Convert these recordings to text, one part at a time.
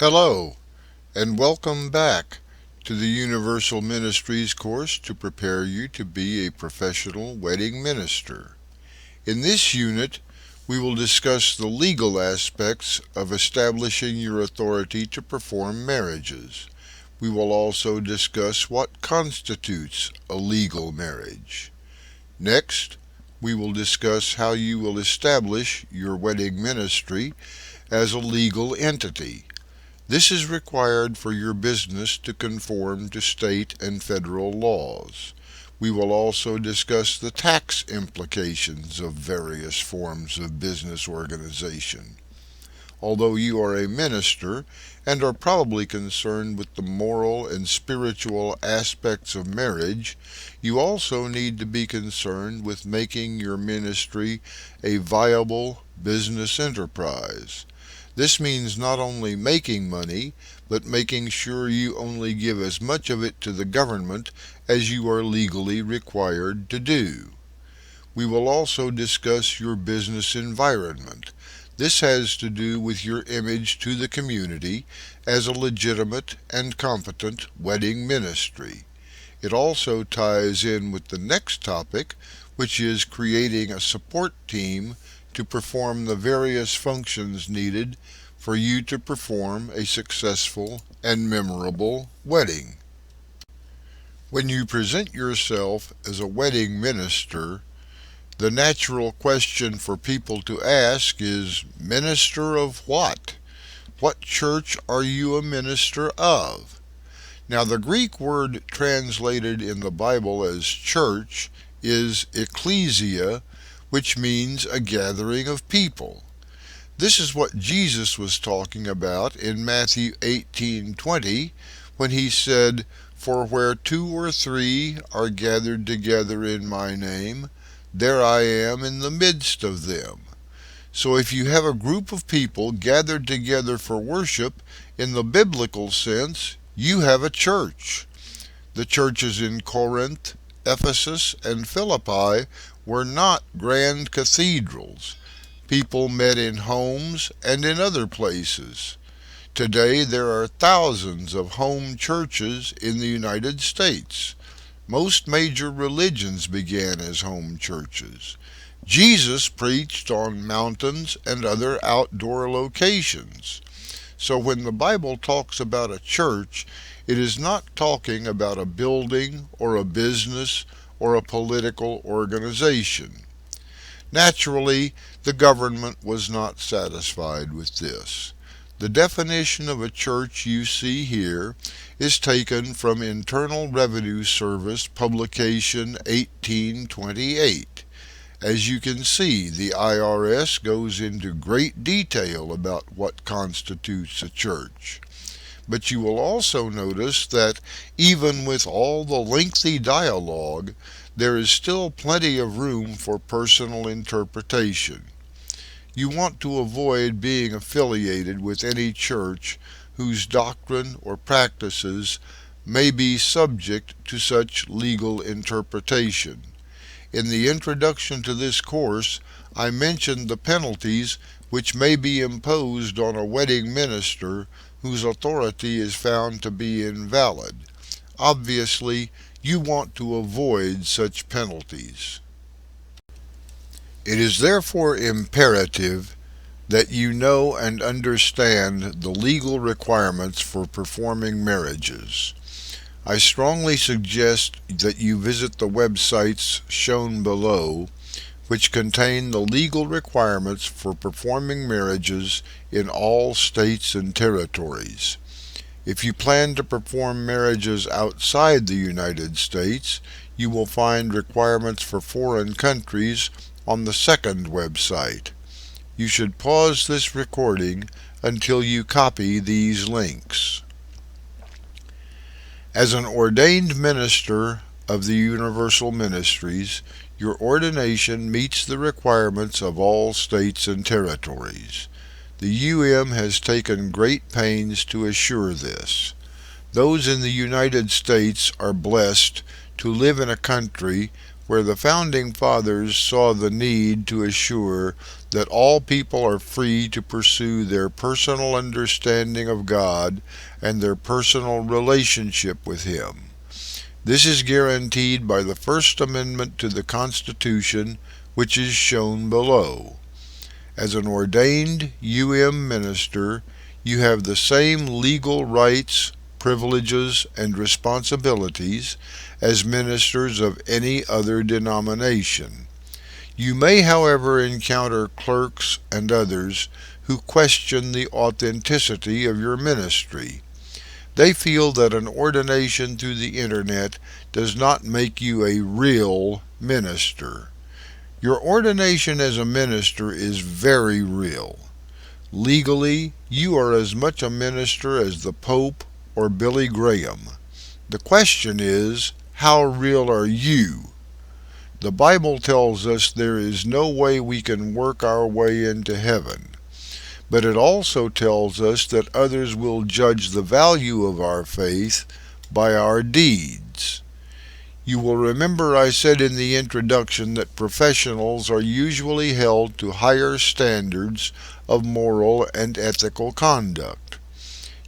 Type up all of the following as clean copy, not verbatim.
Hello, and welcome back to the Universal Ministries course to prepare you to be a professional wedding minister. In this unit, we will discuss the legal aspects of establishing your authority to perform marriages. We will also discuss what constitutes a legal marriage. Next, we will discuss how you will establish your wedding ministry as a legal entity. This is required for your business to conform to state and federal laws. We will also discuss the tax implications of various forms of business organization. Although you are a minister and are probably concerned with the moral and spiritual aspects of marriage, you also need to be concerned with making your ministry a viable business enterprise. This means not only making money, but making sure you only give as much of it to the government as you are legally required to do. We will also discuss your business environment. This has to do with your image to the community as a legitimate and competent wedding ministry. It also ties in with the next topic, which is creating a support team to perform the various functions needed for you to perform a successful and memorable wedding. When you present yourself as a wedding minister, the natural question for people to ask is, minister of what? What church are you a minister of? Now, the Greek word translated in the Bible as church is ecclesia, which means a gathering of people. This is what Jesus was talking about in Matthew 18:20 when he said, "For where two or three are gathered together in my name, there I am in the midst of them." So if you have a group of people gathered together for worship, in the biblical sense, you have a church. The churches in Corinth, Ephesus, and Philippi were not grand cathedrals. People met in homes and in other places. Today there are thousands of home churches in the United States. Most major religions began as home churches. Jesus preached on mountains and other outdoor locations. So when the Bible talks about a church, it is not talking about a building or a business or a political organization. Naturally, the government was not satisfied with this. The definition of a church you see here is taken from Internal Revenue Service Publication 1828. As you can see, the IRS goes into great detail about what constitutes a church. But you will also notice that even with all the lengthy dialogue, there is still plenty of room for personal interpretation. You want to avoid being affiliated with any church whose doctrine or practices may be subject to such legal interpretation. In the introduction to this course, I mentioned the penalties which may be imposed on a wedding minister whose authority is found to be invalid. Obviously, you want to avoid such penalties. It is therefore imperative that you know and understand the legal requirements for performing marriages. I strongly suggest that you visit the websites shown below, which contain the legal requirements for performing marriages in all states and territories. If you plan to perform marriages outside the United States, you will find requirements for foreign countries on the second website. You should pause this recording until you copy these links. As an ordained minister of the Universal Ministries, your ordination meets the requirements of all states and territories. The UM has taken great pains to assure this. Those in the United States are blessed to live in a country where the Founding Fathers saw the need to assure that all people are free to pursue their personal understanding of God and their personal relationship with Him. This is guaranteed by the First Amendment to the Constitution, which is shown below. As an ordained minister, you have the same legal rights, privileges, and responsibilities as ministers of any other denomination. You may, however, encounter clerks and others who question the authenticity of your ministry. They feel that an ordination through the internet does not make you a real minister. Your ordination as a minister is very real. Legally, you are as much a minister as the Pope or Billy Graham. The question is, how real are you? The Bible tells us there is no way we can work our way into heaven. But it also tells us that others will judge the value of our faith by our deeds. You will remember I said in the introduction that professionals are usually held to higher standards of moral and ethical conduct.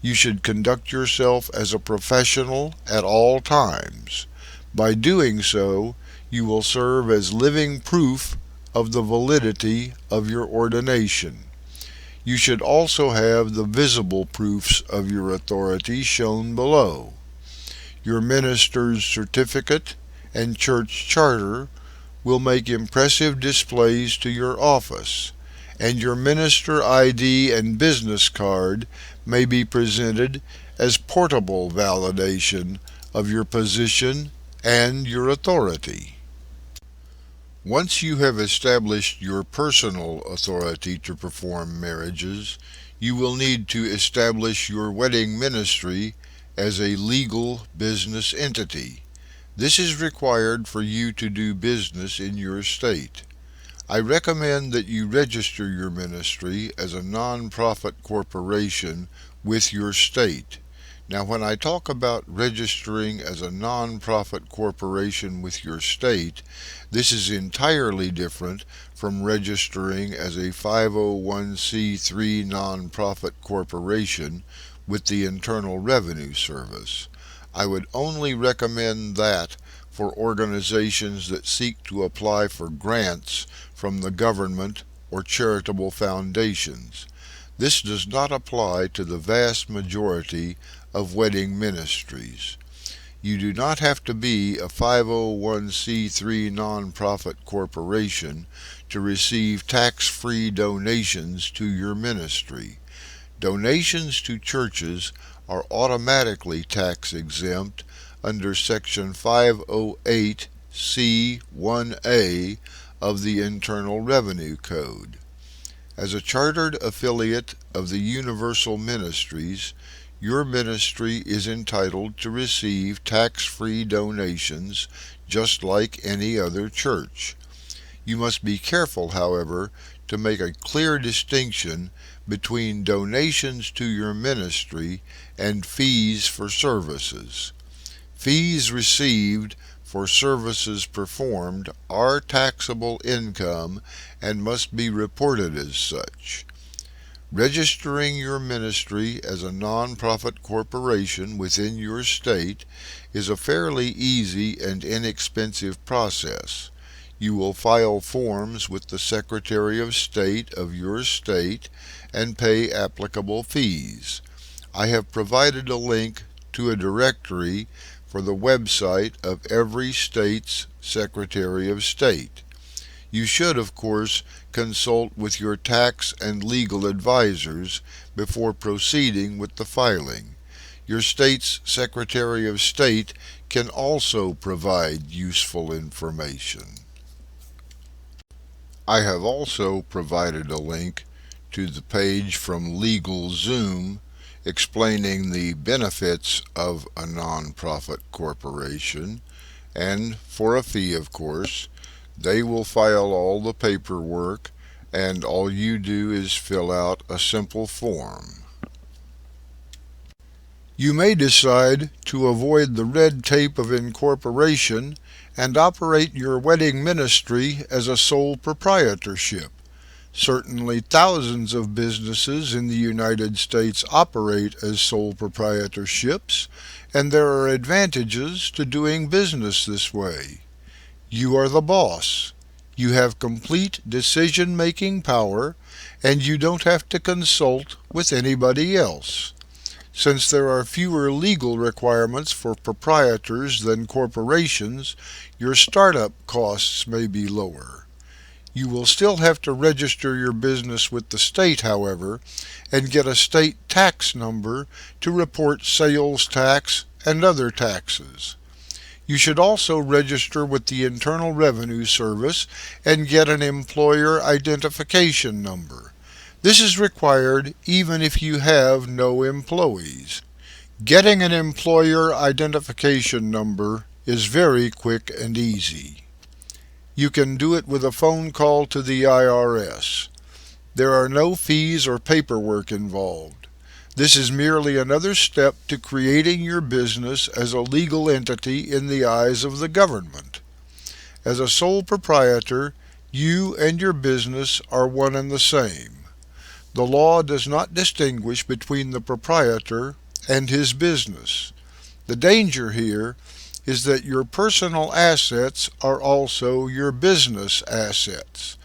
You should conduct yourself as a professional at all times. By doing so, you will serve as living proof of the validity of your ordination. You should also have the visible proofs of your authority shown below. Your minister's certificate and church charter will make impressive displays to your office, and your minister ID and business card may be presented as portable validation of your position and your authority. Once you have established your personal authority to perform marriages, you will need to establish your wedding ministry as a legal business entity. This is required for you to do business in your state. I recommend that you register your ministry as a non-profit corporation with your state. Now, when I talk about registering as a non-profit corporation with your state, this is entirely different from registering as a 501c3 non-profit corporation with the Internal Revenue Service. I would only recommend that for organizations that seek to apply for grants from the government or charitable foundations. This does not apply to the vast majority of wedding ministries. You do not have to be a 501c3 nonprofit corporation to receive tax-free donations to your ministry. Donations to churches are automatically tax exempt under Section 508c1A of the Internal Revenue Code. As a chartered affiliate of the Universal Ministries, your ministry is entitled to receive tax-free donations just like any other church. You must be careful, however, to make a clear distinction between donations to your ministry and fees for services. Fees received for services performed are taxable income and must be reported as such. Registering your ministry as a non-profit corporation within your state is a fairly easy and inexpensive process. You will file forms with the Secretary of State of your state and pay applicable fees. I have provided a link to a directory for the website of every state's Secretary of State. You should, of course, consult with your tax and legal advisors before proceeding with the filing. Your state's Secretary of State can also provide useful information. I have also provided a link to the page from LegalZoom explaining the benefits of a nonprofit corporation, and for a fee, of course. They will file all the paperwork, and all you do is fill out a simple form. You may decide to avoid the red tape of incorporation and operate your wedding ministry as a sole proprietorship. Certainly thousands of businesses in the United States operate as sole proprietorships, and there are advantages to doing business this way. You are the boss. You have complete decision-making power, and you don't have to consult with anybody else. Since there are fewer legal requirements for proprietors than corporations, your startup costs may be lower. You will still have to register your business with the state, however, and get a state tax number to report sales tax and other taxes. You should also register with the Internal Revenue Service and get an employer identification number. This is required even if you have no employees. Getting an employer identification number is very quick and easy. You can do it with a phone call to the IRS. There are no fees or paperwork involved. This is merely another step to creating your business as a legal entity in the eyes of the government. As a sole proprietor, you and your business are one and the same. The law does not distinguish between the proprietor and his business. The danger here is that your personal assets are also your business assets.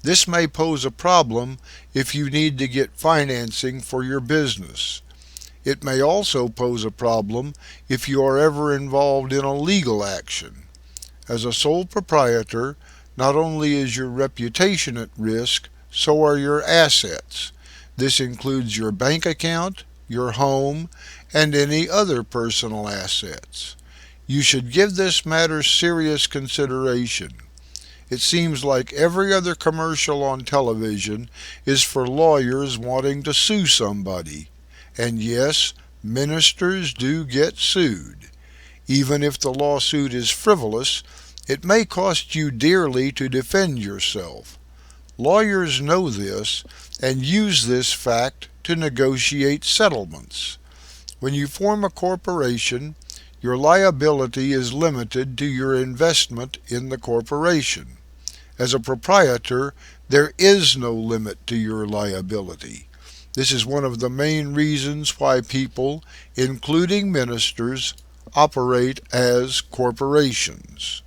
This may pose a problem if you need to get financing for your business. It may also pose a problem if you are ever involved in a legal action. As a sole proprietor, not only is your reputation at risk, so are your assets. This includes your bank account, your home, and any other personal assets. You should give this matter serious consideration. It seems like every other commercial on television is for lawyers wanting to sue somebody. And yes, ministers do get sued. Even if the lawsuit is frivolous, it may cost you dearly to defend yourself. Lawyers know this and use this fact to negotiate settlements. When you form a corporation, your liability is limited to your investment in the corporation. As a proprietor, there is no limit to your liability. This is one of the main reasons why people, including ministers, operate as corporations.